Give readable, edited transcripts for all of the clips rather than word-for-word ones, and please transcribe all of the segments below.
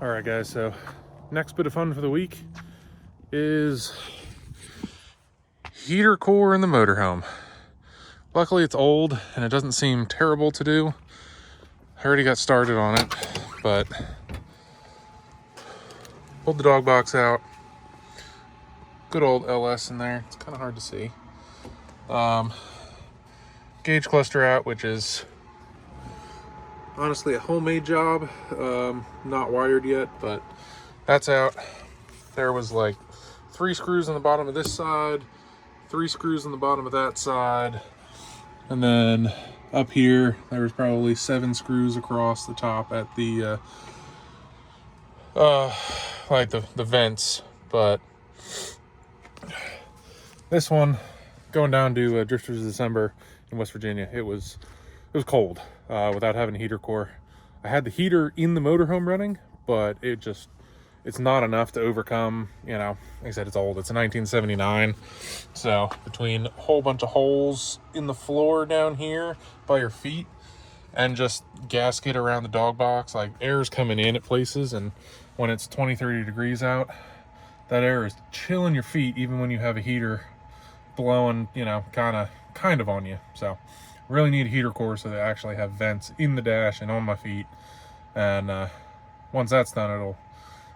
All right, guys, so next bit of fun for the week is heater core in the motorhome. Luckily it's old and it doesn't seem terrible to do. I already got started on it, but pulled the dog box out. Good old LS in there. It's kind of hard to see. Gauge cluster out, which is honestly a homemade job, not wired yet, but that's out. There was like 3 screws on the bottom of this side, 3 screws on the bottom of that side, and then up here there was probably 7 screws across the top at the like the vents. But this one going down to Drifters December in West Virginia, it was cold without having a heater core. I had the heater in the motorhome running, but it's not enough to overcome, you know, like I said, it's old. It's a 1979. So between a whole bunch of holes in the floor down here by your feet and just gasket around the dog box, like air's coming in at places, and when it's 20-30 degrees out, that air is chilling your feet even when you have a heater blowing, you know, kind of on you. So really need a heater core so they actually have vents in the dash and on my feet. And once that's done,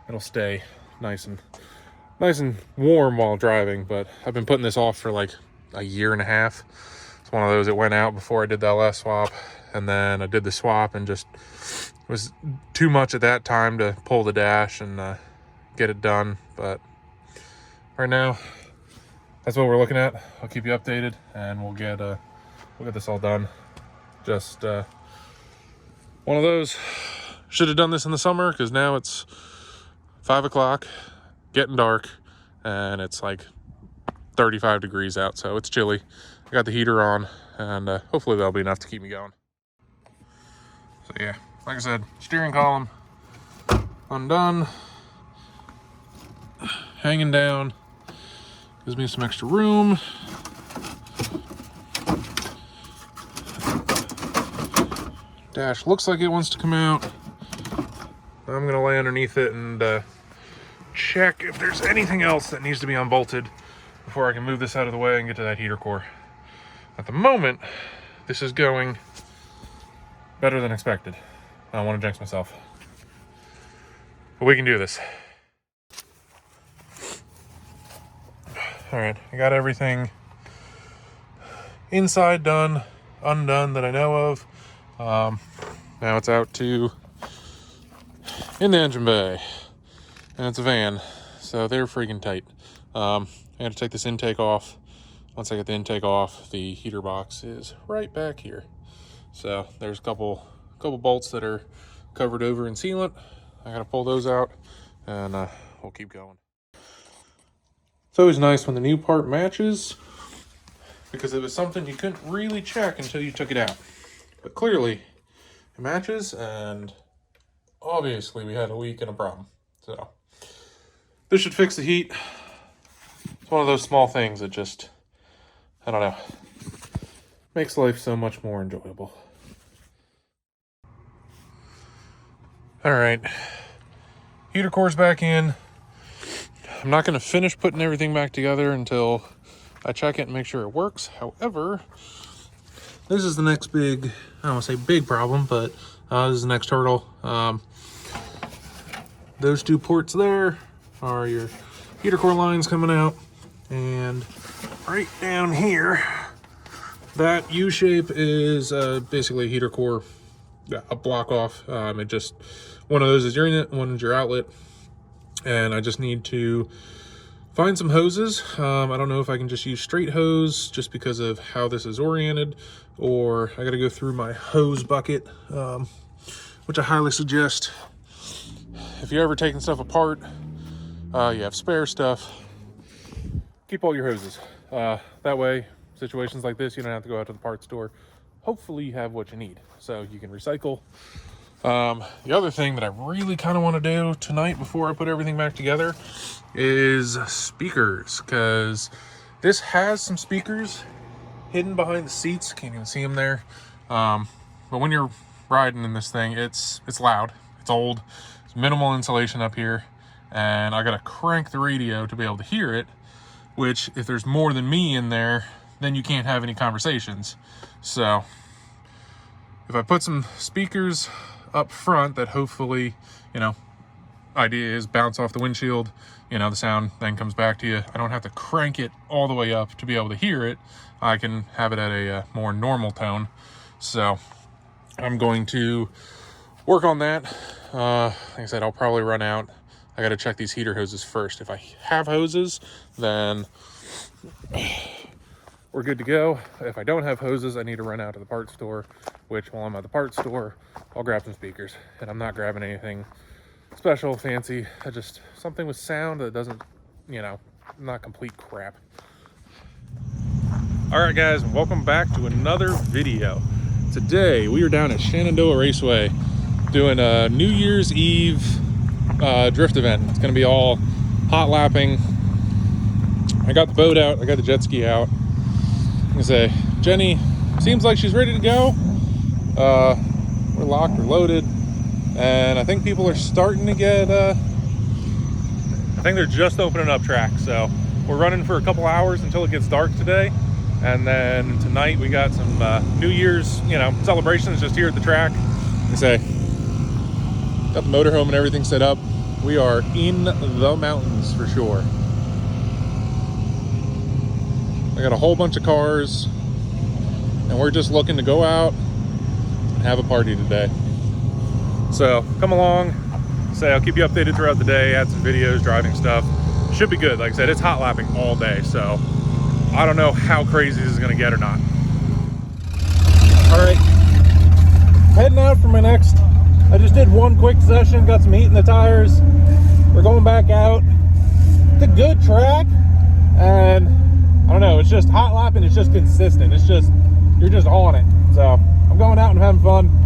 it'll stay nice and warm while driving. But I've been putting this off for like a year and a half. It's one of those that went out before I did the LS swap, and then I did the swap and just was too much at that time to pull the dash and get it done. But right now, that's what we're looking at. I'll keep you updated, and we'll get this all done. Just one of those. Should have done this in the summer, because now it's 5 o'clock, getting dark, and it's like 35 degrees out, so it's chilly. I got the heater on, and hopefully that'll be enough to keep me going. So yeah, like I said, steering column undone, hanging down, gives me some extra room. Dash looks like it wants to come out. I'm gonna lay underneath it and check if there's anything else that needs to be unbolted before I can move this out of the way and get to that heater core. At the moment, this is going better than expected. I don't want to jinx myself, but we can do this. All right, I got everything inside done, undone that I know of. Now it's out to in the engine bay, and it's a van, so they're freaking tight. I had to take this intake off. Once I get the intake off, the heater box is right back here. So there's a couple bolts that are covered over in sealant. I gotta pull those out, and we'll keep going. It's always nice when the new part matches, because it was something you couldn't really check until you took it out. But clearly it matches, and obviously we had a leak and a problem. So this should fix the heat. It's one of those small things that just, I don't know, makes life so much more enjoyable. All right, heater core's back in. I'm not going to finish putting everything back together until I check it and make sure it works. However, this is the next big, I don't want to say big problem, but this is the next hurdle. Those 2 ports there are your heater core lines coming out, and right down here, that U shape is basically a heater core, a block off. It just, one of those is your inlet, one is your outlet, and I just need to find some hoses. I don't know if I can just use straight hose just because of how this is oriented, or I got to go through my hose bucket, which I highly suggest. If you're ever taking stuff apart, you have spare stuff, keep all your hoses. That way, situations like this, you don't have to go out to the parts store. Hopefully you have what you need, so you can recycle. The other thing that I really kind of want to do tonight before I put everything back together is speakers, because this has some speakers hidden behind the seats. Can't even see them there. But when you're riding in this thing, it's loud. It's old. It's It's minimal insulation up here, and I gotta crank the radio to be able to hear it, which if there's more than me in there, then you can't have any conversations. So if I put some speakers up front that hopefully, you know, idea is bounce off the windshield, you know, the sound then comes back to you. I don't have to crank it all the way up to be able to hear it. I can have it at a more normal tone. So I'm going to work on that. Like I said, I'll probably run out. I got to check these heater hoses first. If I have hoses, then we're good to go. If I don't have hoses, I need to run out to the parts store, which while I'm at the parts store, I'll grab some speakers. And I'm not grabbing anything special, fancy. Just something with sound that doesn't, you know, not complete crap. All right, guys, welcome back to another video. Today, we are down at Shenandoah Raceway doing a New Year's Eve drift event. It's gonna be all hot lapping. I got the boat out, I got the jet ski out. I'm gonna say, Jenny seems like she's ready to go. We're locked, we're loaded. And I think people are starting to get, I think they're just opening up track. So we're running for a couple hours until it gets dark today. And then tonight we got some New Year's, you know, celebrations just here at the track. I say, got the motorhome and everything set up. We are in the mountains for sure. I got a whole bunch of cars and we're just looking to go out and have a party today. So come along, say I'll keep you updated throughout the day, add some videos, driving stuff. Should be good. Like I said, it's hot lapping all day, so I don't know how crazy this is gonna get or not. All right, heading out for my next, I just did one quick session, got some heat in the tires. We're going back out. It's a good track, and I don't know, it's just hot lapping, it's just consistent. It's just, you're just on it. So I'm going out and having fun.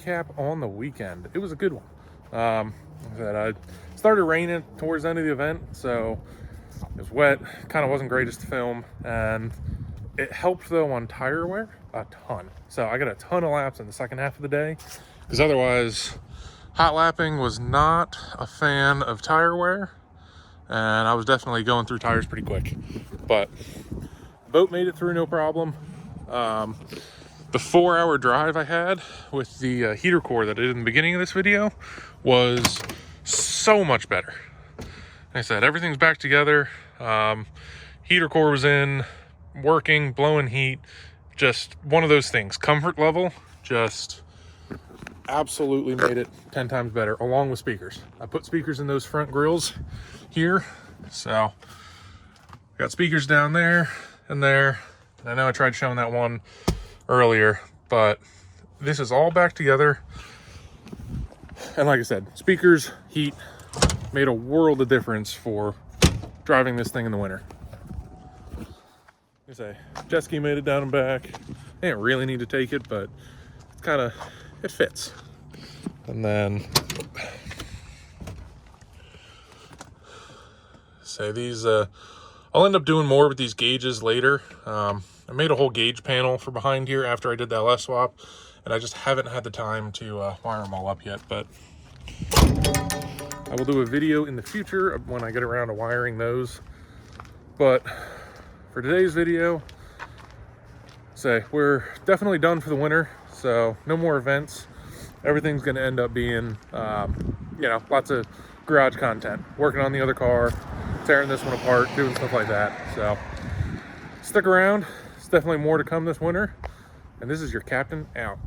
recap on the weekend. It was a good one. It started raining towards the end of the event, so it was wet, kind of wasn't greatest to film, and it helped though on tire wear a ton. So I got a ton of laps in the second half of the day, because otherwise hot lapping was not a fan of tire wear, and I was definitely going through tires pretty quick. But boat made it through no problem. The 4-hour drive I had with the heater core that I did in the beginning of this video was so much better. Like I said, everything's back together. Heater core was in, working, blowing heat. Just one of those things. Comfort level just absolutely made it 10 times better, along with speakers. I put speakers in those front grills here. So got speakers down there and there. I know I tried showing that one earlier, but this is all back together. And like I said, speakers, heat made a world of difference for driving this thing in the winter. I say, jet ski made it down and back. I didn't really need to take it, but it's kind of, it fits. And then say these, I'll end up doing more with these gauges later. I made a whole gauge panel for behind here after I did that last swap, and I just haven't had the time to wire them all up yet, but I will do a video in the future when I get around to wiring those. But for today's video, say we're definitely done for the winter, so no more events. Everything's going to end up being, you know, lots of garage content, working on the other car, tearing this one apart, doing stuff like that. So stick around. It's definitely more to come this winter. And this is your captain out.